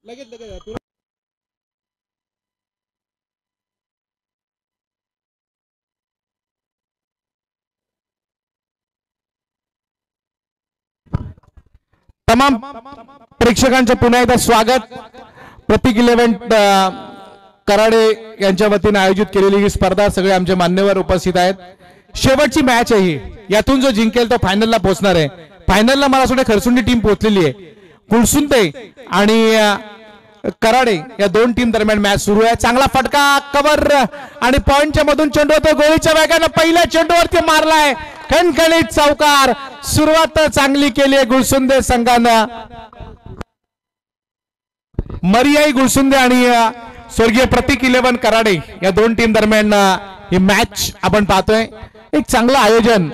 तमाम प्रेक्षकांचे पुन्हा एकदा स्वागत. प्रतीक इलेव्हन कराडे यांच्या वतीने आयोजित केलेली ही स्पर्धा सगळे आमचे मान्यवर उपस्थित आहेत. शेवटची मॅच आहे ही. यातून जो जिंकेल तो फायनलला पोहोचणार आहे. फायनलला मला वाटतं खरसुंडी टीम पोहोचलेली आहे. कुळसुंदे आणि कराडे या दोन टीम दरम्यान मॅच सुरू आहे. चांगला फटका कव्हर आणि पॉइंटच्या मधून चेंडू होतो. गोळीच्या वेगाने पहिल्या चेंडूवरती मारलाय. खणखणीत चौकार. सुरुवात चांगली केली आहे गुळसुंदे संघानं. मरियाई गुळसुंदे आणि स्वर्गीय प्रतीक इलेव्हन कराडे या दोन टीम दरम्यान ही मॅच आपण पाहतोय. एक चांगलं आयोजन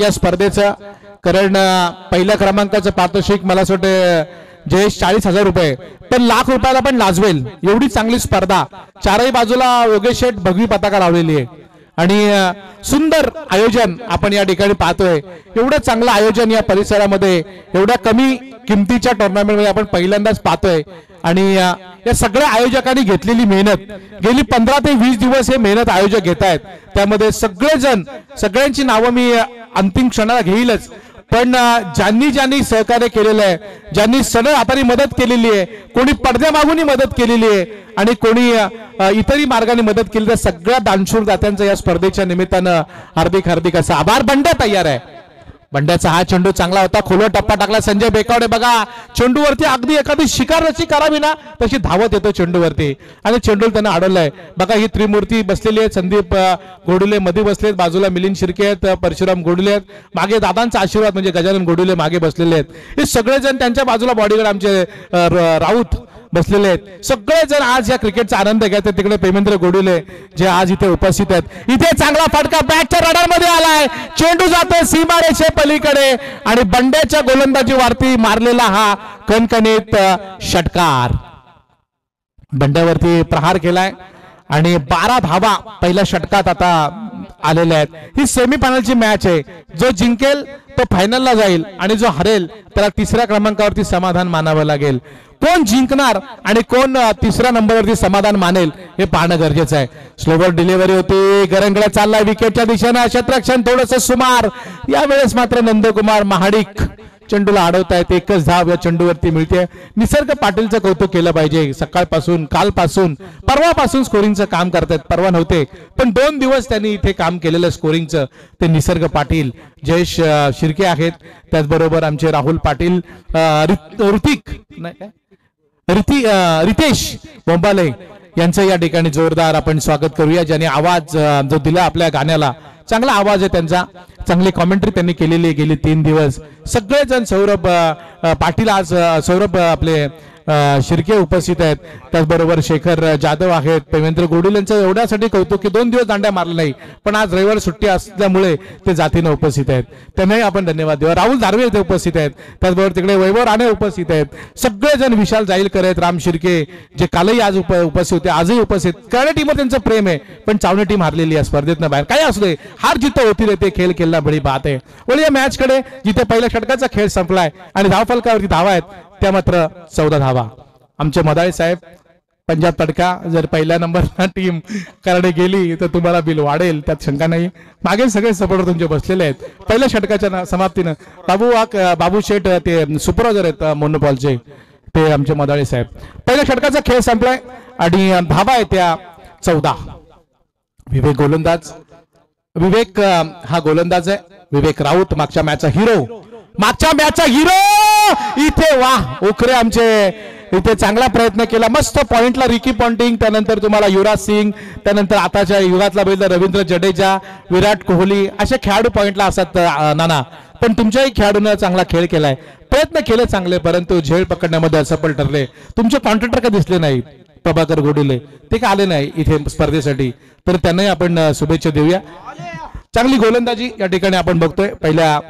या स्पर्धेचं. कारण पहिल्या क्रमांकाचं पारितोषिक मला असं वाटतं जयेश 40,000 रुपये, पण ₹1,00,000 पण लाजवेल एवढी चांगली स्पर्धा. चारही बाजूला योगेश शेठ भगवी पताका लावलेली आहे आणि सुंदर आयोजन आपण या ठिकाणी पाहतोय. एवढं चांगलं आयोजन या परिसरामध्ये एवढ्या कमी किमतीच्या टुर्नामेंटमध्ये आपण पहिल्यांदाच पाहतोय. आणि या सगळ्या आयोजकांनी घेतलेली मेहनत गेली 15 ते 20 दिवस हे मेहनत आयोजक घेत आहेत. त्यामध्ये सगळेजण सगळ्यांची नावं मी अंतिम क्षणाला घेईलच, पण ज्यांनी ज्यांनी सहकार्य केलेलं आहे, ज्यांनी सण हाताने मदत केलेली आहे, कोणी पडद्यामागूनही मदत केलेली आहे आणि कोणी इतरही मार्गाने मदत केली, त्या सगळ्या दानशूर दात्यांचं या स्पर्धेच्या निमित्तानं हार्दिक हार्दिक असं आभार. बंड्या तयार आहे. बंड्याचा हा चेंडू चांगला होता. खोलवर टप्पा टाकला संजय बेकावडे. बघा चेंडूवरती अगदी एखादी शिकार जशी करावी ना तशी धावत येतो चेंडूवरती आणि चेंडू त्यांना अडवलाय. बघा ही त्रिमूर्ती बसलेली आहे. संदीप गोडुले मध्ये बसलेत, बाजूला मिलिंद शिर्के आहेत, परशुराम गोडुले आहेत, मागे दादांचा आशीर्वाद म्हणजे गजानन गोडुले मागे बसलेले आहेत. हे सगळेजण त्यांच्या बाजूला बॉडीगार्ड आमचे राऊत बसलेले आहेत. सगळेजण आज या क्रिकेटचा आनंद घ्यायचे. तिकडे प्रेमेंद्र गोडुले जे आज इथे उपस्थित आहेत. इथे चांगला फटका बॅटच्या रडार मध्ये आलाय. चेंडू जातो सीमारेषे पलीकडे आणि बंड्याच्या गोलंदाजी वारती मारलेला हा कणकणीत षटकार. बंड्यावरती प्रहार केलाय आणि 12 धावा पहिल्या षटकात आता आलेल्या आहेत. ही सेमीफायनलची मॅच आहे. जो जिंकेल तो फायनलला जाईल आणि जो हरेल त्याला तिसऱ्या क्रमांकावरती समाधान मानावं लागेल. कोण जिंकणार आणि कोण तिसऱ्या नंबरवरती समाधान मानेल हे पाहणं गरजेचं आहे. स्लोवर डिलिव्हरी होती. गरंगडा चाललाय विकेटच्या दिशेनं. क्षेत्ररक्षण थोडंसं सुमार. यावेळेस मात्र नंदकुमार महाडिक चेंडूला अडवतायत. एकच धाव या चेंडूवरती मिळते. निसर्ग पाटीलचं कौतुक केलं पाहिजे. सकाळपासून कालपासून परवापासून स्कोरिंगचं काम करतायत. परवा नव्हते पण 2 दिवस त्यांनी इथे काम केलेलं स्कोरिंगचं ते निसर्ग पाटील. जयेश शिर्के आहेत, त्याचबरोबर आमचे राहुल पाटील, रितेश बोंबाले यांचं या ठिकाणी जोरदार आपण स्वागत करूया. ज्यांनी आवाज जो दिला आपल्या गाण्याला, चांगला आवाज आहे त्यांचा. चांगली कॉमेंट्री त्यांनी केलेली गेली 3 दिवस. सगळेजण सौरभ पाटील आज सौरभ आपले शिर्के उपस्थित आहेत, त्याचबरोबर शेखर जाधव आहेत, प्रेमेंद्र गोडुलेंचं एवढ्यासाठी कौतुक की 2 दिवस दांड्या मारले नाही पण आज रविवार सुट्टी असल्यामुळे ते जातीनं उपस्थित आहेत. त्यांनाही आपण धन्यवाद देऊ. राहुल धारवे इथे उपस्थित आहेत, त्याचबरोबर तिकडे वैभव राणे उपस्थित आहेत. सगळेजण विशाल जाईलकर आहेत, राम शिर्के जे कालही आज उपस्थित होते, आजही उपस्थित. करणे टीमवर त्यांचं प्रेम आहे पण चावणे टीम हारलेली आहे स्पर्धेतनं बाहेर. काय असू दे, हार जित होती रहते, खेळ खेळला बडी बात आहे. वळी या मॅच कडे जिथे पहिल्या षटकाचा खेळ संपलाय आणि धावफलकावरती धावा आहेत त्या मात्र 14 धावा. आमचे मदाळे साहेब पंजाब तडका जर पहिल्या नंबरला टीम कराडे गेली तर तुम्हाला बिल वाढेल, त्यात शंका नाही. मागे सगळे सपोर्टर तुमचे बसलेले आहेत. पहिल्या षटकाच्या समाप्तीनं बाबू शेठ ते सुपरवायझर आहेत मोनोपॉलचे, ते आमचे मदाळे साहेब. पहिल्या षटकाचा खेळ संपलाय आणि धावा आहे त्या 14. विवेक गोलंदाज. विवेक हा गोलंदाज आहे. विवेक राऊत मागच्या मॅचचा हिरो. इथे वाह ओखरे आमचे इथे चांगला प्रयत्न केला. मस्त पॉइंटला रिकी पॉन्टिंग, त्यानंतर तुम्हाला युवराज सिंग, त्यानंतर आताच्या युगातला बघितलं रवींद्र जडेजा, विराट कोहली असे खेळाडू पॉइंटला असतात नाना. पण तुमच्याही खेळाडूंना चांगला खेळ केलाय, प्रयत्न केले चांगले, परंतु झेल पकडण्यामध्ये असफल ठरले. तुमचे कॉन्ट्रॅक्टर का दिसले नाही प्रभाकर गोडुले, ते का आले नाही इथे स्पर्धेसाठी, तर त्यांनाही आपण शुभेच्छा देऊया. चांगली गोलंदाजी या ठिकाणी आपण बघतोय. पहिल्या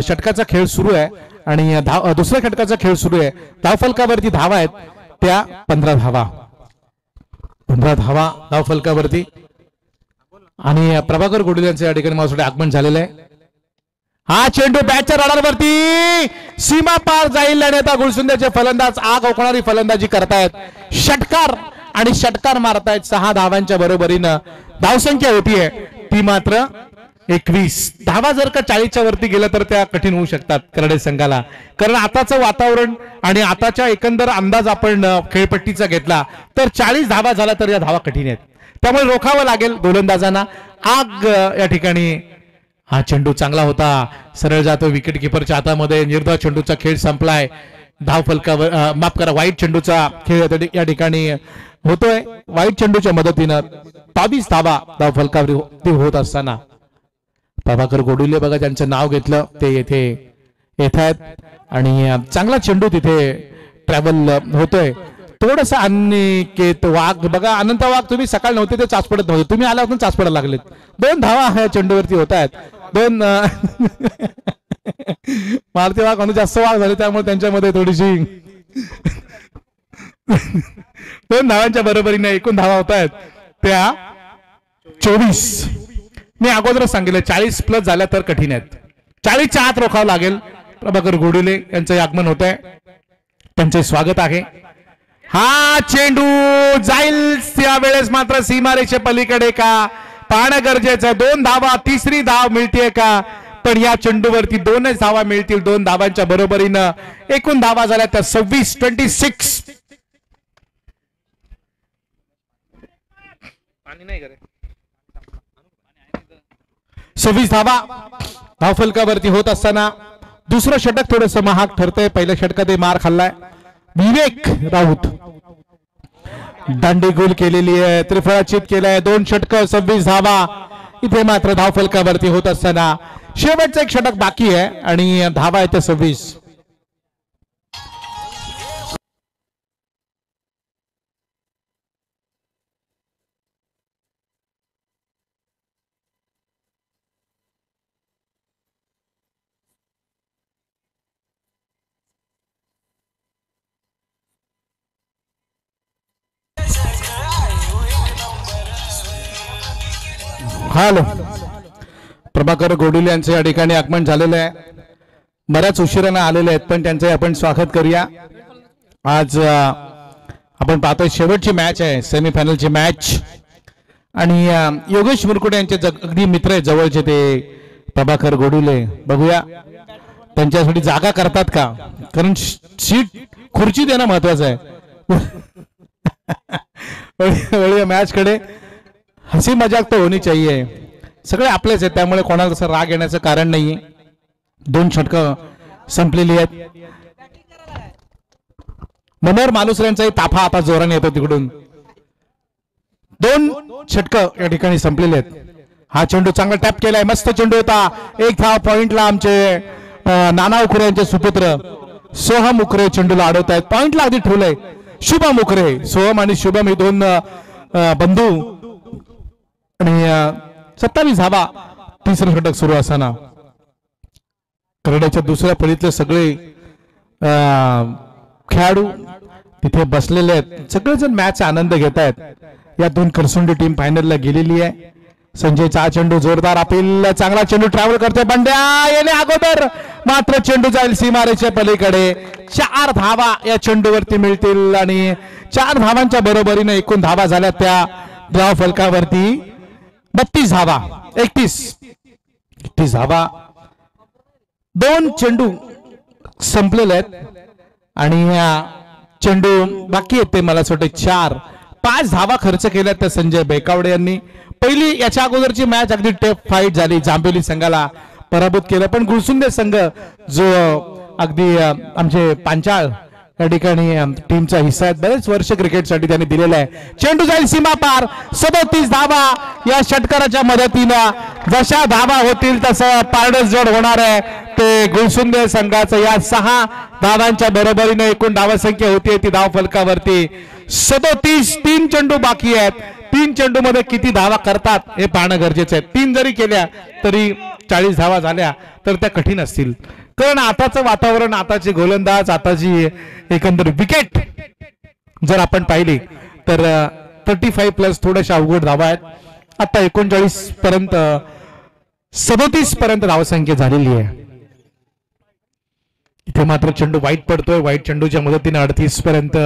षटकाचा खेळ सुरू आहे आणि दुसऱ्या षटकाचा खेळ सुरू आहे. धावफलकावरती धावा आहेत त्या 15 धावा. 15 धावा धावफलकावरती आणि प्रभाकर गोडुले यांचं या ठिकाणी माझ्यासाठी आगमन झालेलं आहे. हा चेंडू बॅटच्या रडारवरती सीमा पार जाईल आणि आता गुळसुंद्याचे फलंदाज आग ओकणारी फलंदाजी करतायत. षटकार आणि षटकार मारतायत. 6 धावांच्या बरोबरीनं धावसंख्या होतीये ती मात्र 21. धावा जर का 40च्या वरती गेलं तर त्या कठीण होऊ शकतात करडे संघाला. कारण आताचं वातावरण आणि आताच्या एकंदर अंदाज आपण खेळपट्टीचा घेतला तर 40 धावा झाला तर या धावा कठीण आहेत. त्यामुळे रोखावं लागेल गोलंदाजांना. आग या ठिकाणी हा चेंडू चांगला होता, सरळ जातो विकेट किपरच्या हातामध्ये. निर्धाव चेंडूचा खेळ संपलाय. धाव फलकावर माफ करा, वाईट चेंडूचा खेळ या ठिकाणी होतोय. वाईट चेंडूच्या मदतीनं 22 धावा धाव फलकावर होत असताना प्रभाकर गोडुले बघा त्यांचं नाव घेतलं, ते येथे येत आहेत आणि चांगला चेंडू तिथे ट्रॅव्हल होतोय. थोडस अनिकेत वाघ बघा, अनंत वाघ तुम्ही सकाळ नव्हते ते चाचपडत नव्हते, तुम्ही आल्यापासून चाचपडायला लागलेत. 2 धावा ह्या चेंडूवरती होत आहेत. 2 मारुती वाघ म्हणून जास्त वाघ झाले त्यामुळे त्यांच्यामध्ये थोडीशी 2 धावांच्या बरोबरीने एकूण धावा होत आहेत त्या 24. मी अगोदरच सांगितलं 40+ झाल्या तर कठीण आहेत. 40च्या आत रोखावं लागेल. प्रभाकर गोडुले यांचं आगमन होत आहे, त्यांचे स्वागत आहे. हा चेंडू जाईल त्यावेळेस मात्र सीमारेषे पलीकडे का पाहणं गरजेचं आहे. 2 धावा, 3री धाव मिळते का? पण या चेंडूवरती 2च धावा मिळतील. 2 धावांच्या बरोबरीनं एकूण धावा झाल्या त्या 26. पाणी नाही करे 26 धावा धाव फलकावरती होत असताना दुसरं षटक थोडस महाग ठरतंय. पहिल्या षटकात मार खाल्लाय विवेक राऊत. दांडी गोल केलेली आहे, त्रिफळाचित केलाय. 2 षटक 26 धावा इथे मात्र धाव फलकावरती होत असताना शेवटचं एक षटक बाकी आहे आणि धावा आहे त्या 26. हॅलो, प्रभाकर गोडुले यांचे या ठिकाणी आगमन झालेलं आहे. बऱ्याच उशिराने आलेले आहेत पण त्यांचे आपण स्वागत करूया. आज आपण पाहतोय शेवटची मॅच आहे, सेमीफायनलची मॅच आणि योगेश मुरकुटे यांचे अगदी मित्र आहेत जवळचे ते प्रभाकर गोडुले. बघूया त्यांच्यासाठी जागा करतात का, कारण सीट खुर्ची देणं महत्वाचं आहे. मॅच कडे हसी मजाक तो होनी चाहिए. सगळे आपलेच आहेत त्यामुळे कोणाला तसं राग येण्याचं कारण नाहीये. 2 षटकं संपलेली आहेत. मनोहर मालुसऱ्यांचाही ताफा आता जोराने येतो तिकडून. 2 षटकं या ठिकाणी संपलेले आहेत. हा चेंडू चांगला टॅप केलाय, मस्त चेंडू होता. 1 धाव पॉइंटला आमचे नाना उखरे यांचे सुपुत्र सोहम उखरे चेंडूला अडवत आहेत. पॉइंटला आधी ठेवलंय शुभम उखरे. सोहम आणि शुभम हे 2 बंधू आणि 27 धावा. 3रं षटक सुरू असताना करड्याच्या दुसऱ्या फळीतले सगळे खेळाडू तिथे बसलेले आहेत. सगळेजण मॅच आनंद घेत आहेत. या 2 करसुंडी टीम फायनलला गेलेली आहे. संजयचा चेंडू जोरदार अपील, चांगला चेंडू ट्रॅव्हल करतोय. बंड्या येणे अगोदर मात्र चेंडू जाईल सीमारेच्या पलीकडे. 4 धावा या चेंडूवरती मिळतील आणि 4 धावांच्या बरोबरीने एकूण धावा झाल्या त्या धाव फलकावरती 32 धावा. 31 धावा. 2 चेंडू संपलेले आहेत आणि चेंडू बाकी आहेत ते मला असं वाटतं 4. 5 धावा खर्च केल्या त्या संजय बेकावडे यांनी. पहिली याच्या अगोदरची मॅच अगदी टफ फाईट झाली, जांभेली संघाला पराभूत केलं. पण गुळसुंदे संघ जो अगदी आमचे पांचाळ या ठिकाणी टीमचा हिस्सा आहे, बरेच वर्ष क्रिकेटसाठी त्यांनी दिलेला आहे. चेंडू जाईल सीमा पार. 37 धावा या षटकाराच्या मदतीनं. जशा धावा होतील तसं पारडस जोड होणार आहे ते गुळसुंदे संघाचं. या 6 धावांच्या बरोबरीने एकूण धावसंख्या होती ती धाव फलकावरती 37. 3 चेंडू बाकी आहेत. 3 चेंडू मध्ये किती धावा करतात हे पाहणं गरजेचं आहे. 3 जरी केल्या तरी 40 धावा झाल्या तर त्या कठीण असतील. कारण आताचं वातावरण, आताचे गोलंदाज, आताची एकंदर विकेट जर आपण पाहिली तर 35+ थोड्याशा अवघड धावा आहेत. आता 39 पर्यंत 37 पर्यंत धावसंख्या झालेली आहे. इथे मात्र चेंडू वाईट पडतोय. वाईट चेंडूच्या मदतीने 38 पर्यंत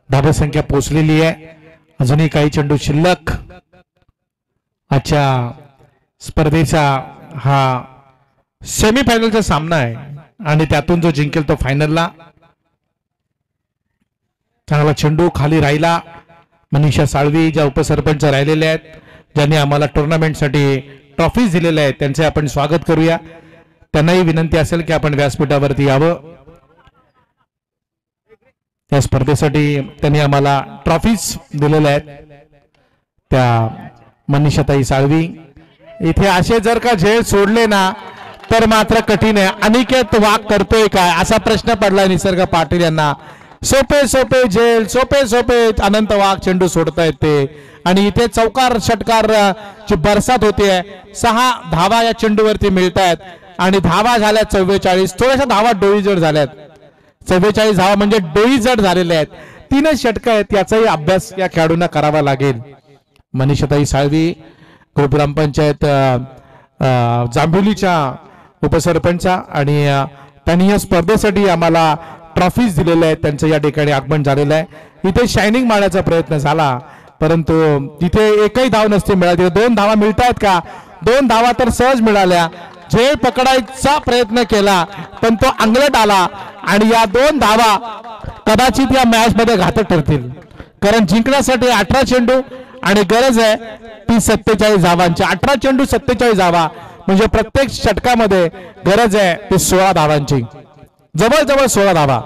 धाबा संख्या पोहोचलेली आहे. अजूनही काही चेंडू शिल्लक. आजच्या स्पर्धेचा हा सेमीफायनलचा सामना आहे आणि त्यातून जो जिंकेल तो फायनलला. चांगला चेंडू खाली राहिला. मनीषा साळवी ज्या उपसरपंच राहिलेले आहेत, ज्यांनी आम्हाला टुर्नामेंटसाठी ट्रॉफीज दिलेल्या आहेत, त्यांचे आपण स्वागत करूया. त्यांनाही विनंती असेल की आपण व्यासपीठावरती यावं. या स्पर्धेसाठी त्यांनी आम्हाला ट्रॉफीज दिलेल्या आहेत. त्या मनीषाताई साळवी. इथे असे जर का झेल सोडले ना तर मात्र कठीण आहे. अनिकेत वाघ करतोय काय असा प्रश्न पडलाय निसर्ग पाटील यांना. सोपे सोपे झेल, सोपे सोपे अनंत वाघ चेंडू सोडतायत ते. आणि इथे चौकार षटकार ची बरसात होतीये. 6 धावा या चेंडूवरती मिळत आहेत आणि धावा झाल्या 44. थोड्याशा धावा डोई जड झाल्यात. 44 धावा म्हणजे डोई जड झालेल्या आहेत. 3 षटक आहेत. याचाही अभ्यास या खेळाडूंना करावा लागेल. मनीषाताई साळवी ग्रुप ग्रामपंचायत जांभुलीच्या उपसरपंचा आणि त्यांनी या स्पर्धेसाठी आम्हाला ट्रॉफीज दिलेल्या आहेत. त्यांचं या ठिकाणी आगमन झालेलं आहे. इथे शायनिंग मारण्याचा प्रयत्न झाला परंतु तिथे एकही धाव नसते मिळाली. 2 धावा मिळत आहेत का? 2 धावा तर सहज मिळाल्या. झेल पकडायचा प्रयत्न केला पण तो अंगलट आला आणि या 2 धावा कदाचित या मॅच मध्ये घातक ठरतील. कारण जिंकण्यासाठी 18 चेंडू आणि गरज आहे ती 47 धावांची. 18 चेंडू 47 धावा म्हणजे प्रत्येक षटकामध्ये गरज आहे ती 16 धावांची. जवळजवळ 16 धावा.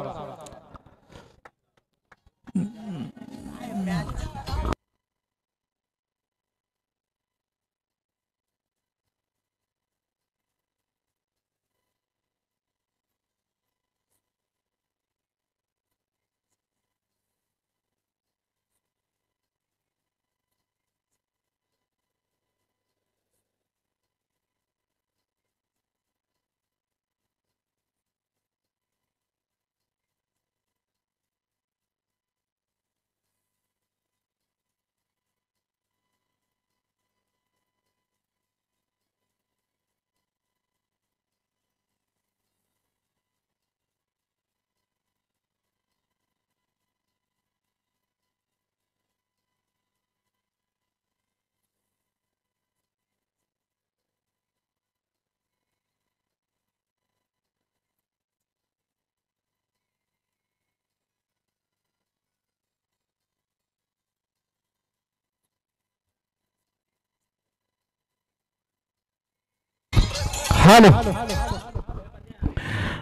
हॅलो,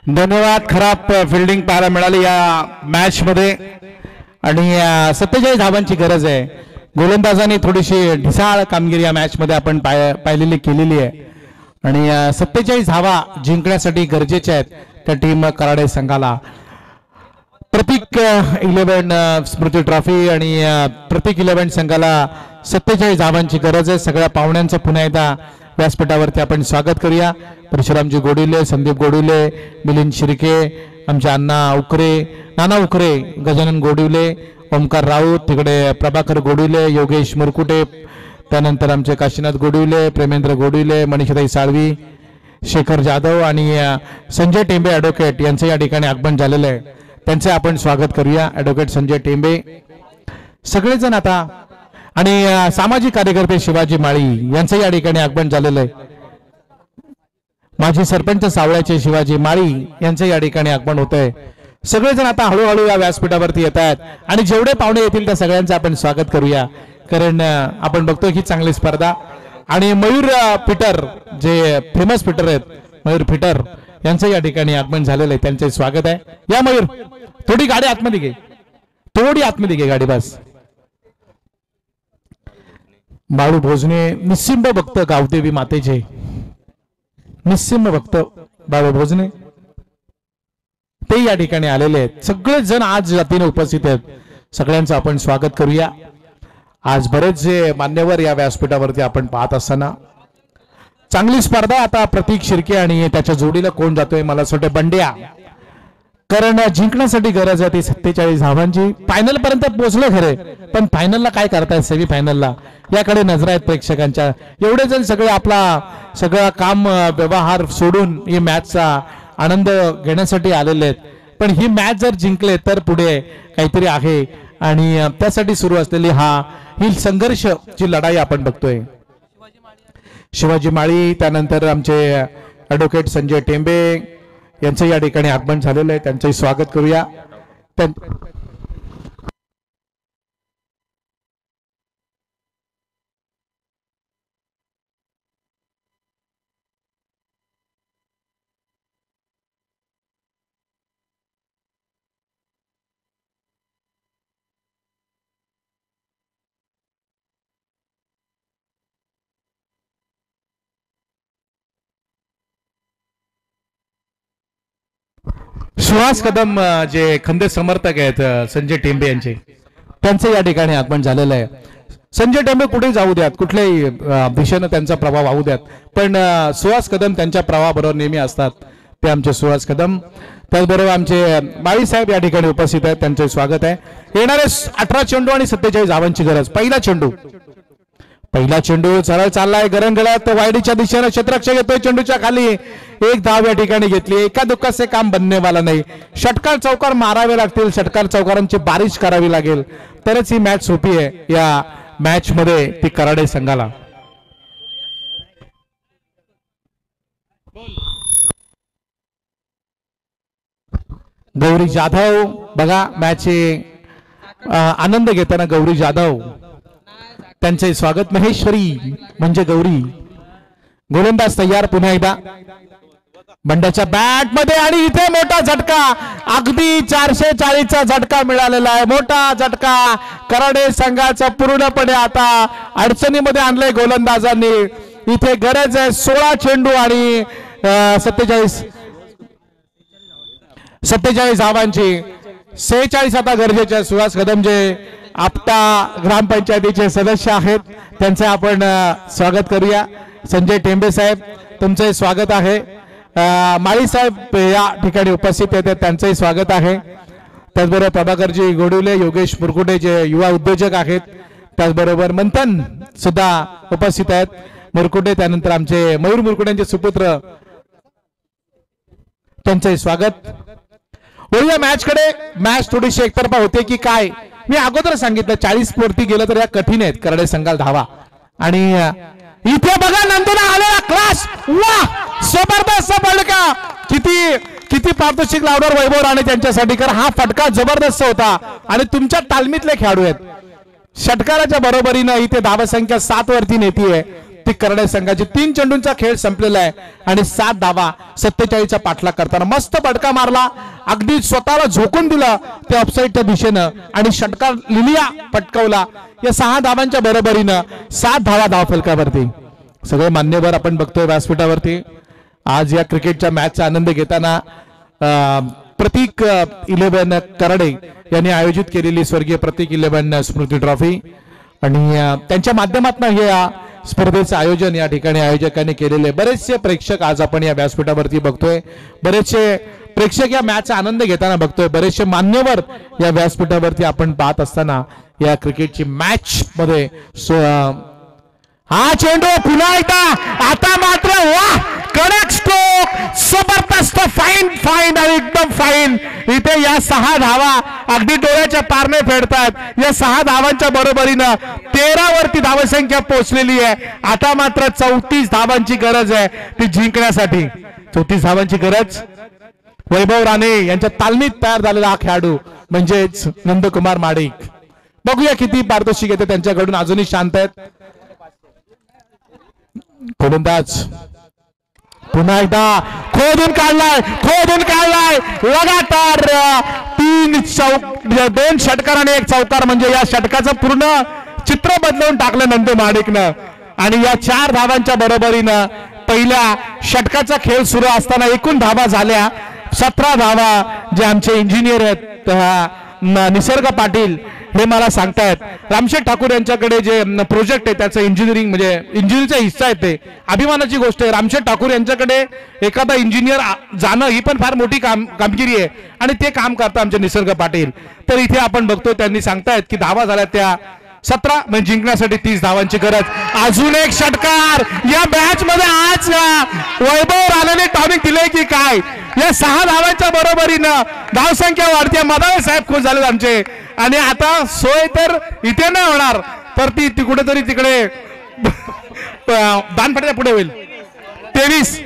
धन्यवाद. खराब फिल्डिंग पाहायला मिळाली या मॅच मध्ये आणि 47 धावांची गरज आहे. गोलंदाजांनी थोडीशी ढिसाळ कामगिरी या मॅच मध्ये आपण पाहिलेली केलेली आहे आणि 47 धावा जिंकण्यासाठी गरजेच्या आहेत त्या टीम कराडे संघाला. प्रतीक 11 स्मृती ट्रॉफी आणि प्रतीक 11 संघाला 47 धावांची गरज आहे. सगळ्या पाहुण्यांचं पुन्हा एकदा व्यासपीठावरती आपण स्वागत करूया. परशुरामजी गोडिले, संदीप गोडिले, मिलिंद शिर्के, आमचे अण्णा उकरे, नाना उकरे, गजानन गोडिले, ओमकार राऊत, तिकडे प्रभाकर गोडिले, योगेश मुरकुटे, त्यानंतर आमचे काशीनाथ गोडिले, प्रेमेंद्र गोडिले, मनीषाताई साळवी, शेखर जाधव आणि संजय टेंबे ॲडव्होकेट यांचं या ठिकाणी आगमन झालेलं आहे. त्यांचे आपण स्वागत करूया. ॲडव्होकेट संजय टेंबे सगळेजण आता आणि सामाजिक कार्यकर्ते शिवाजी माळी यांचं या ठिकाणी आगमन झालेलं आहे. माजी सरपंच सावळ्याचे शिवाजी माळी यांचं या ठिकाणी आगमन होत आहे. सगळेजण आता हळूहळू या व्यासपीठावरती येत आहेत आणि जेवढे पाहुणे येतील त्या सगळ्यांचं आपण स्वागत करूया. कारण आपण बघतो ही चांगली स्पर्धा आणि मयूर पीटर जे फेमस पीटर आहेत, मयूर पीटर यांचं या ठिकाणी आगमन झालेलं आहे. त्यांचे स्वागत आहे. या मयूर, थोडी गाडी आतमध्ये घे, थोडी आतमध्ये घे गाडी बस. बाळू भोजने, निस्सिंब भक्त गावदेवी मातेचे, निस्सिंब भक्त बाळू भोजने ते या ठिकाणी आलेले आहेत. सगळेच जण आज जातीने उपस्थित आहेत. सगळ्यांचं आपण स्वागत करूया. आज बरेच जे मान्यवर या व्यासपीठावरती आपण पाहत असताना चांगली स्पर्धा. आता प्रतीक शिर्के आणि त्याच्या जोडीला कोण जातोय मला असं वाटतं बंड्या. कारण जिंकण्यासाठी गरज आहे ती 47 धावांची. फायनल पर्यंत पोहोचलो खरे पण फायनलला काय करतायत, सेमी फायनलला याकडे नजर आहेत प्रेक्षकांच्या. एवढे जण सगळे आपला सगळं काम व्यवहार सोडून ही मॅचचा आनंद घेण्यासाठी आलेले आहेत. पण ही मॅच जर जिंकले तर पुढे काहीतरी आहे आणि त्यासाठी सुरू असलेली ही संघर्ष ची लढाई आपण बघतोय. शिवाजी माळी, त्यानंतर आमचे ॲडव्होकेट संजय टेंबे यांचं या ठिकाणी आगमन झालेलं आहे. त्यांचंही स्वागत करूया. सुहास कदम जे खंदे समर्थक आहेत संजय टेंबे यांचे, त्यांचं या ठिकाणी आगमन झालेलं आहे. संजय टेंबे कुठे जाऊ द्यात, कुठल्याही दिशेनं त्यांचा प्रभाव वाहू द्यात, पण सुहास कदम त्यांच्या प्रवाहाबरोबर नेहमी असतात. ते आमचे सुहास कदम. त्याचबरोबर आमचे माळी साहेब या ठिकाणी उपस्थित आहेत. त्यांचे स्वागत आहे. येणारे 18 चेंडू आणि 47 धावांची गरज. पहिला चेंडू सरळ चाललाय गरंगळ्यात वायडीच्या दिशेने. क्षेत्ररक्षक येतोय चेंडूच्या खाली. एक धाव या ठिकाणी घेतली. एका दुक्काचे काम बनने वाला नाही. षटकार चौकार मारावे लागतील. षटकार चौकारांची बारिश करावी लागेल तरच ही मॅच सोपी आहे. या मॅच मध्ये ती कराडे संघाला. गौरी जाधव बघा मॅच आनंद घेताना. गौरी जाधव त्यांचे स्वागत. महेश्वरी म्हणजे गौरी. गोलंदाज तयार पुन्हा एकदा बंड्याच्या बॅट मध्ये आणि इथे मोठा झटका. अगदी 440चा झटका मिळालेला आहे. मोठा झटका कराडे संघाचा पूर्णपणे आता अडचणीमध्ये आणलंय गोलंदाजांनी. इथे गरज आहे 16 चेंडू आणि 47 धावांची. 46 आता गरजेचे आहे. सुहास कदम जे आपटा ग्रामपंचायतीचे सदस्य आहेत त्यांचे आपण स्वागत करूया. संजय टेंबे साहेब तुमचे स्वागत आहे. माळी साहेब या ठिकाणी उपस्थित आहेत त्यांचंही स्वागत आहे. त्याचबरोबर प्रभाकरजी गोडुले, योगेश मुरकुटे जे युवा उद्योजक आहेत, त्याचबरोबर मंथन सुद्धा उपस्थित आहेत. मुरकुटे त्यानंतर आमचे मयूर मुरकुटेंचे सुपुत्र त्यांचंही स्वागत. वळूया मॅच कडे. मॅच थोडीशी एकतर्फा होते की काय. मी अगोदर सांगितलं 40 वरती गेलं तर या कठीण आहेत कराडे संघाला धावा. आणि इथे बघा नंदुला आलेला क्लास. वाह जबरदस्त फटका. किती पारितोषिक लावणार वैभव राणे त्यांच्यासाठी, कारण हा फटका जबरदस्त होता आणि तुमच्या तालमीतले खेळाडू आहेत. षटकाराच्या बरोबरीनं इथे धावसंख्या 7 वरती नेतीये ती कराडे संघाची. 3 चेंडूंचा खेळ संपलेला आहे आणि 7 धावा 47चा पाठलाग करताना मस्त फटका मारला. अगदी स्वतःला झोकून दिलं ते ऑफसाईडच्या दिशेनं आणि षटकार लिलिया पटकवला. या 6 धावांच्या बरोबरीनं 7 धावा धावफलकावरती. सगळे मान्यवर आपण बघतोय व्यासपीठावरती. आज या क्रिकेटच्या मॅचचा आनंद घेताना प्रतीक 11 कराडे यांनी आयोजित केलेली स्वर्गीय प्रतीक 11 स्मृती ट्रॉफी आणि त्यांच्या माध्यमातून हे स्पर्धेचं आयोजन या ठिकाणी आयोजकांनी केलेले. बरेचसे प्रेक्षक आज आपण या व्यासपीठावरती बघतोय. बरेचसे प्रेक्षक या मॅचचा आनंद घेताना बघतोय. बरेचसे मान्यवर या व्यासपीठावरती आपण पाहत असताना या क्रिकेटची मॅच मध्ये हा चेंडू पुन्हा एकदा. आता मात्र वाह कडक स्ट्रोक. जबरदस्त फाईन आणि एकदम फाईन. इथे या 6 धावा अगदी डोळ्याच्या पारणे फेडतात. या 6 धावांच्या बरोबरीनं 13 वरती धावसंख्या पोहोचलेली आहे. आता मात्र 34 धावांची गरज आहे ती जिंकण्यासाठी. 34 धावांची गरज. वैभव राणे यांच्या तालमीत तयार झालेला हा खेळाडू म्हणजेच नंदकुमार माडिक. बघूया किती पारितोषिक येते त्यांच्याकडून. अजूनही शांत आहेत. गोलंदाज पुन्हा एकदा खोदून काढलाय लगातार 2 षटकार आणि 1 चौकार. म्हणजे या षटकाचं पूर्ण चित्र बदलून टाकलं नंदू माडिकनं. आणि या 4 धावांच्या बरोबरीनं पहिल्या षटकाचा खेळ सुरू असताना एकूण धावा झाल्या 17 धावा. जे आमचे इंजिनियर आहेत निसर्ग पाटील हे मला सांगतायत. रामशेठ ठाकूर यांच्याकडे जे प्रोजेक्ट आहे त्याचं इंजिनिअरिंग म्हणजे इंजिनिअरिंगचा हिस्सा आहे. ते अभिमानाची गोष्ट आहे. रामशेठ ठाकूर यांच्याकडे एखादा इंजिनियर जाणं ही पण फार मोठी कामगिरी आहे आणि ते काम करतात आमचे निसर्ग पाटील. तर इथे आपण बघतो त्यांनी सांगतायत की धावा झाल्या त्या 17 म्हणजे जिंकण्यासाठी 30 धावांची गरज. अजून एक षटकार या मॅच मध्ये. आज वैभव आलेले टॉनिक दिले की काय. या 6 धावांच्या बरोबरीनं धावसंख्या वाढते. मदावे साहेब खुश झालेत आमचे. आणि आता सोय तर इथे नाही होणार तर ती कुठेतरी तिकडे दानपेठेच्या पुढे होईल. 23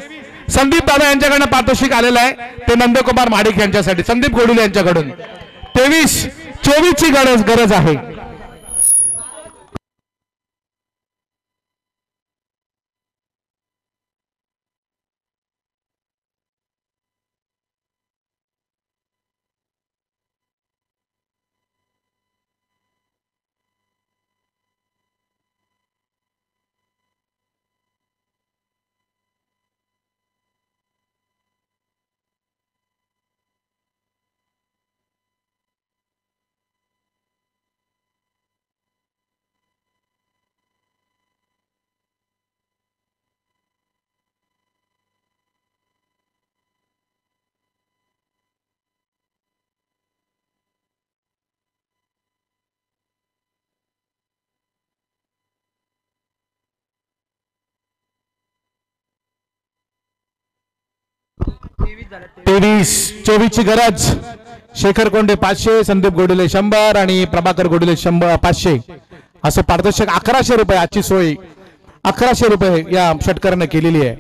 संदीप दादा यांच्याकडनं पारितोषिक आलेलं आहे. ते नंदकुमार माडिक यांच्यासाठी संदीप गोडुले यांच्याकडून 23-24 ची गरज आहे. तेवीस 24 ची गरज. शेखर कोंडे 500, संदीप गोडुले 100 आणि प्रभाकर गोडुले 500 असं पारितोषिक. 1100 रुपये आजची सोय 1100 रुपये या षटकाराने केलेली आहे.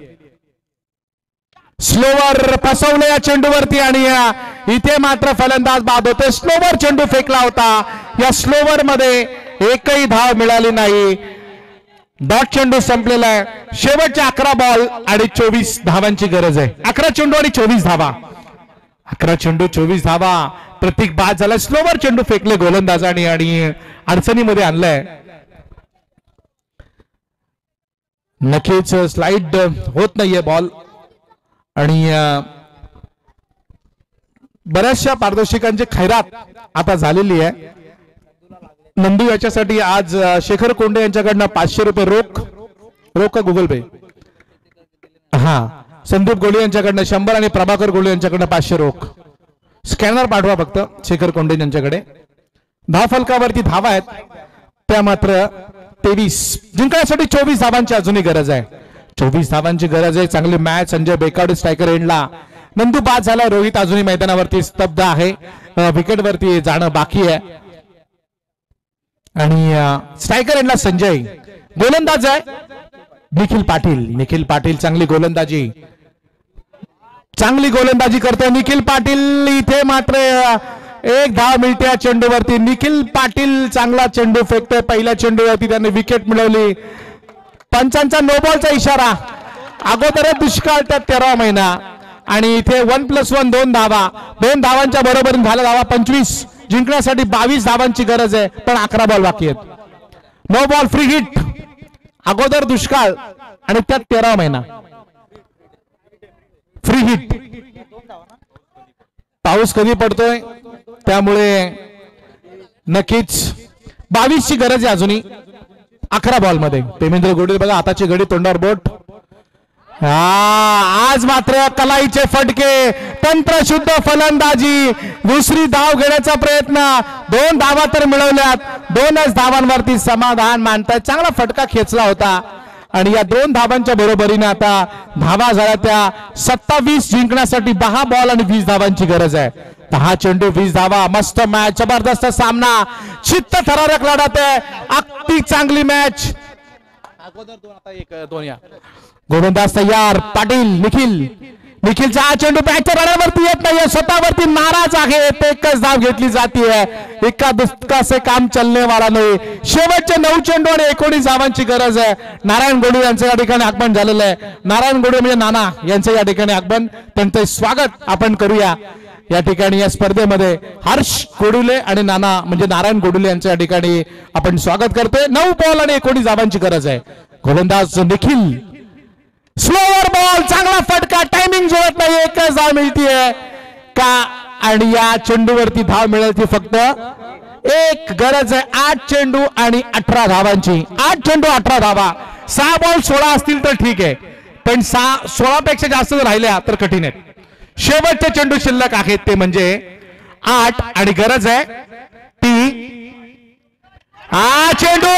स्लोवर फसवले या चेंडूवरती आणि इथे मात्र फलंदाज बाद होते. स्लोवर चेंडू फेकला होता. या स्लोवर मध्ये एकही धाव मिळाली नाही. डॉट चेंडू संपलेला आहे. शेवटचे 11 बॉल आणि 24 धावांची गरज आहे. 11 चेंडू आणि 24 धावा. 11 चेंडू 24 धावा. प्रतीक बाद झाला. स्लोवर चेंडू फेकले गोलंदाजाने आणि अडचणीमध्ये आणलाय. नक्कीच स्लाइड होत नाहीये बॉल आणि बऱ्याचशा पारितोषिकांची खैरात आता झालेली आहे. नंदू याच्यासाठी आज शेखर कोंडे यांच्याकडनं 500 रुपये रोख का गुगल पे. हा संदीप गोळे यांच्याकडनं 100 आणि प्रभाकर गोळे यांच्याकडनं 500 रोख. स्कॅनर पाठवा फक्त शेखर कोंडे यांच्याकडे. धावफलकावरती धावा आहेत त्या मात्र 23. जिंकण्यासाठी 24 धावांची अजूनही गरज आहे. 24 धावांची गरज आहे. चांगली मॅच. संजय बेकावडे स्ट्रायकर एंडला. नंदू बाद झाला. रोहित अजूनही मैदानावरती स्तब्ध आहे. विकेटवरती जाणं बाकी आहे आणि स्ट्रायकर एंडला संजय. गोलंदाज आहे निखिल पाटील. चांगली गोलंदाजी करतोय निखिल पाटील. इथे मात्र एक धाव मिळते या चेंडूवरती. निखिल पाटील चांगला चेंडू फेकतोय. पहिल्या चेंडूवरती त्याने विकेट मिळवली. पंचांचा नो बॉलचा इशारा. अगोदर दुष्काळ त्यात 13 महिना आणि इथे 1+1 2 धावा. 2 धावांच्या बरोबरीने झाला धावा 25. जिंकण्यासाठी 22 धावांची गरज आहे पण 11 बॉल बाकी आहेत. No ball free hit. अगोदर दुष्काळ आणि त्यात 13 महिना. Free hit. पाऊस कधी पडतोय त्यामुळे नक्कीच 22 ची गरज आहे अजूनही 11 बॉल मध्ये. पेमेंद्र गोडे बघा हाताची घडी तोंडावर बोट. आज मात्र कलाईचे फटके. तंत्रशुद्ध फलंदाजी. दुसरी धाव घेण्याचा प्रयत्न. 2 धावा तर मिळवल्यात. 2च धावांवरती समाधान मानतात. चांगला फटका खेचला होता आणि या 2 धावांच्या बरोबरीने आता धावा झाल्या त्या 27. जिंकण्यासाठी 10 बॉल आणि 20 धावांची गरज आहे. 10 चेंडू 20 धावा. मस्त मॅच. जबरदस्त सामना. चित्त थरारक लढत आहे. अगदी चांगली मॅच. अगोदर 2 आता 1-2 या. गोलंदाज तयार. पाटील निखिलचा हा चेंडू बॅटच्या रडावरती येत नाहीये. स्वतःवरती नाराज आहे. एकच धाव घेतली जाते. एका दुसका से काम चलने वाला नाही. शेवटचे 9 चेंडू आणि 19 धावांची गरज आहे. नारायण गोडू यांचं या ठिकाणी आगमन झालेलं आहे. नारायण गोडू म्हणजे नाना यांचं या ठिकाणी आगमन. त्यांचं स्वागत आपण करूया या ठिकाणी. या स्पर्धेमध्ये हर्ष गोडुले आणि नाना म्हणजे नारायण गोडुले यांचं या ठिकाणी आपण स्वागत करतोय. 9 बॉल आणि 19 धावांची गरज आहे. गोलंदाज निखिल. Slower ball. चांगला फटका. टायमिंग जुळत नाही. एकच धाव मिळतीये का आणि या चेंडूवरती धाव मिळेल ती फक्त एक. गरज आहे 8 चेंडू आणि 18 धावांची. 8 चेंडू 18 धावा. 6 बॉल 16 असतील तर ठीक आहे पण 16 पेक्षा जास्त जर राहिल्या तर कठीण आहे. शेवटचे चेंडू शिल्लक आहेत ते म्हणजे 8 आणि गरज आहे ती हा चेंडू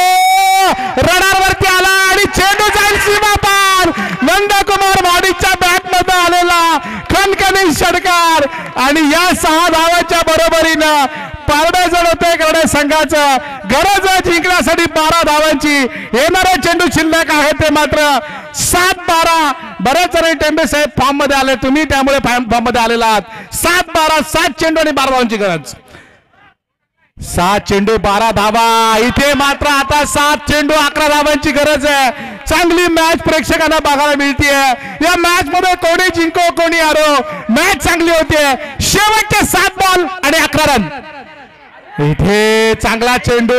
रडारवरती आला आणि चेंडू जाईल सीमा पार. नंदकुमार माडिकच्या बॅट मध्ये आलेला खणखणीत षटकार आणि या 6 धावांच्या बरोबरीनं पारडे जड होते कडे संघाचं. गरज जिंकण्यासाठी 12 धावांची. येणारे चेंडू शिल्लक आहे ते मात्र 7-12. बरेच जण टेंबे साहेब फॉर्म मध्ये आले, तुम्ही त्यामुळे फॉर्म मध्ये आलेला आहात. 7-12, 7 चेंडू आणि 12 धावांची गरज. 7 चेंडू 12 धावा. इथे मात्र आता 7 चेंडू 11 धावांची गरज आहे. चांगली मॅच प्रेक्षकांना बघायला मिळतीये. या मॅच मध्ये कोणी जिंको कोणी हारो, मॅच चांगली होतीये. शेवटचे 7 बॉल आणि 11 रन. इथे चांगला चेंडू,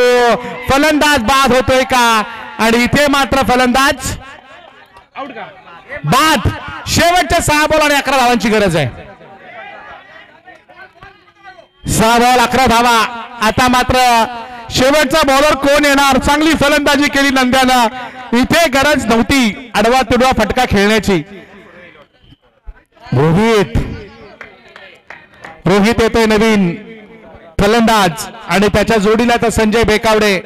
फलंदाज बाद होतोय का? आणि इथे मात्र फलंदाज बाद. शेवटचे 6 बॉल आणि 11 धावांची गरज आहे. 6 बॉल 11 धावा. आता मात्र शेवटचा बॉलर कोण येणार? चांगली फलंदाजी केली नंद्यानं. इथे गरज नव्हती आडवा तिडवा फटका खेळण्याची. रोहित येतोय नवीन फलंदाज आणि त्याच्या जोडीला तर संजय बेकावडे.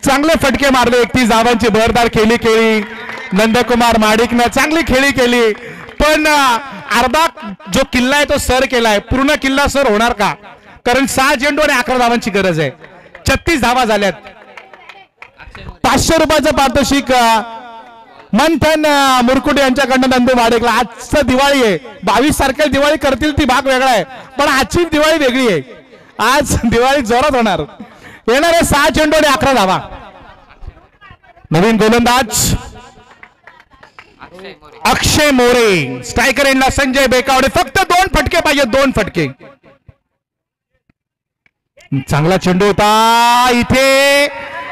चांगले फटके मारले. 31 धावांची बरदार खेळी. नंदकुमार माडिकनं चांगली खेळी केली, पण अर्धा जो किल्ला आहे तो सर केलाय. पूर्ण किल्ला सर होणार का? कारण 6 चेंडू आणि 11 धावांची गरज आहे. 36 धावा झाल्यात. 500 रुपयाचं पारितोषिक मंथन मुरकुटे यांच्याकडनं नंदू माडिकला. आजचं दिवाळी आहे. 22 तारखेला दिवाळी करतील ती भाग वेगळा आहे, पण आजची दिवाळी वेगळी आहे. आज दिवाळी जोरात होणार. येणारे 6 चेंडू आणि 11 धावा. नवीन गोलंदाज अक्षय मोरे. स्ट्रायकर एंडला संजय बेकावडे. फक्त 2 फटके पाहिजे, 2 फटके. चांगला चेंडू होता. इथे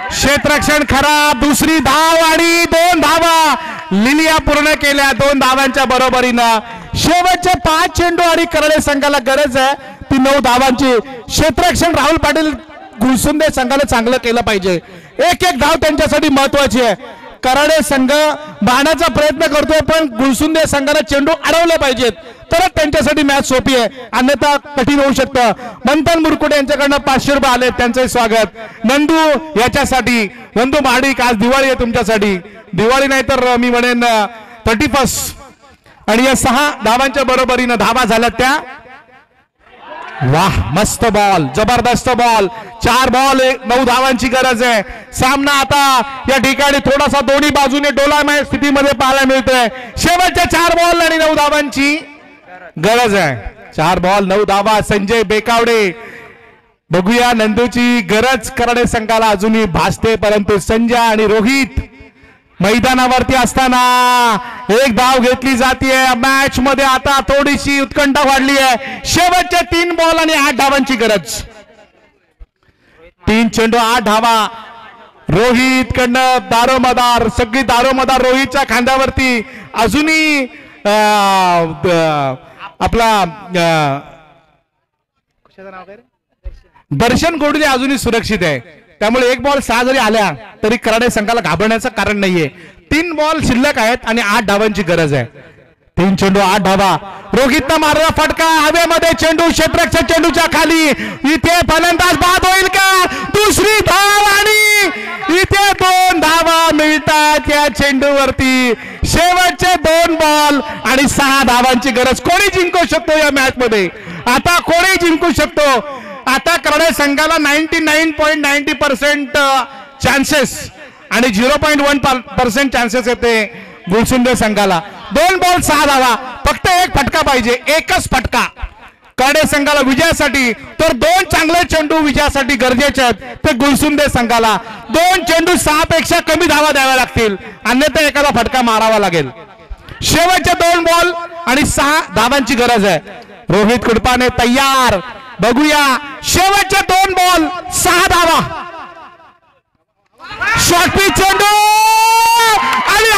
क्षेत्ररक्षण खराब. दुसरी धाव आणि 2 धावा लिलिया पूर्ण केल्या 2 धावांच्या बरोबरीनं. शेवटचे 5 चेंडू आणि करडे संघाला गरज आहे ती 9 धावांची. क्षेत्ररक्षण राहुल पाटील गुलसुंदे संघाला चांगलं केलं पाहिजे. एक धाव त्यांच्यासाठी महत्वाची आहे. कराडे संघ बाणाचा प्रयत्न करतोय, पण गुलसुंदे संघाला चेंडू अडवले पाहिजेत तरच त्यांच्यासाठी मॅच सोपी आहे, अन्यथा कठीण होऊ शकतं. मंथन मुरकुटे यांच्याकडनं 500 रुपये आले, त्यांचे स्वागत. नंदू याच्यासाठी, नंदू माडिक आज दिवाळी आहे तुमच्यासाठी. दिवाळी नाही तर मी म्हणेन 31. आणि या 6 धावांच्या बरोबरीनं धावा झाल्या त्या. वाह, मस्त बॉल, जबरदस्त बॉल. 4 बॉल 9 धावांची गरज आहे. सामना आता या ठिकाणी थोडासा दोन्ही बाजूने डोलामय स्थितीमध्ये पाहायला मिळतोय. शेवटच्या 4 बॉल आणि 9 धावांची गरज आहे. 4 बॉल 9 धावा. संजय बेकावडे. बघूया नंदूची गरज कराडे संघाला अजूनही भासते, परंतु संजय आणि रोहित मैदानावरती असताना एक धाव घेतली जाते. मॅच मध्ये आता थोडीशी उत्कंठा वाढली आहे. शेवटचे 3 बॉल आणि 8 धावांची गरज. 3 चेंडू 8 धावा. रोहित कडनं दारोमदार, सगळी दारोमदार रोहितच्या खांद्यावरती. अजूनही आपला दर्शन गोडले अजूनही सुरक्षित आहे. त्यामुळे 1 बॉल 6 जरी आल्या तरी कराडे संघाला घाबरण्याचं कारण नाहीये. 3 बॉल शिल्लक आहेत आणि 8 धावांची गरज आहे. 3 चेंडू 8 धावा. रोहितनं मारला फटका हवेमध्ये. चेंडू क्षेत्ररक्षक चेंडूच्या खाली. इथे फलंदाज बाद होईल का? दुसरी धाव आणि इथे 2 धावा मिळतात या चेंडूवरती. शेवटचे 2 बॉल आणि 6 धावांची गरज. कोणी जिंकू शकतो या मॅच मध्ये? आता कोणी जिंकू शकतो? आता कराडे संघाला 99.90% चान्सेस आणि 0.1% चान्सेस येते गुलसुंदे संघाला. 2 बॉल 6 धावा. फक्त 1 फटका पाहिजे, 1च फटका कराडे संघाला विजयासाठी. तर 2 चांगले चेंडू विजयासाठी गरजेचे आहेत ते गुलसुंदे संघाला. 2 चेंडू 6 पेक्षा कमी धावा द्याव्या लागतील, अन्यथा एखादा फटका मारावा लागेल. शेवटचे 2 बॉल आणि 6 धावांची गरज आहे. रोहित कुडपाने तयार. बघूया शेवटचे 2 बॉल 6 धावा. शॉर्ट पिच चेंडू आणि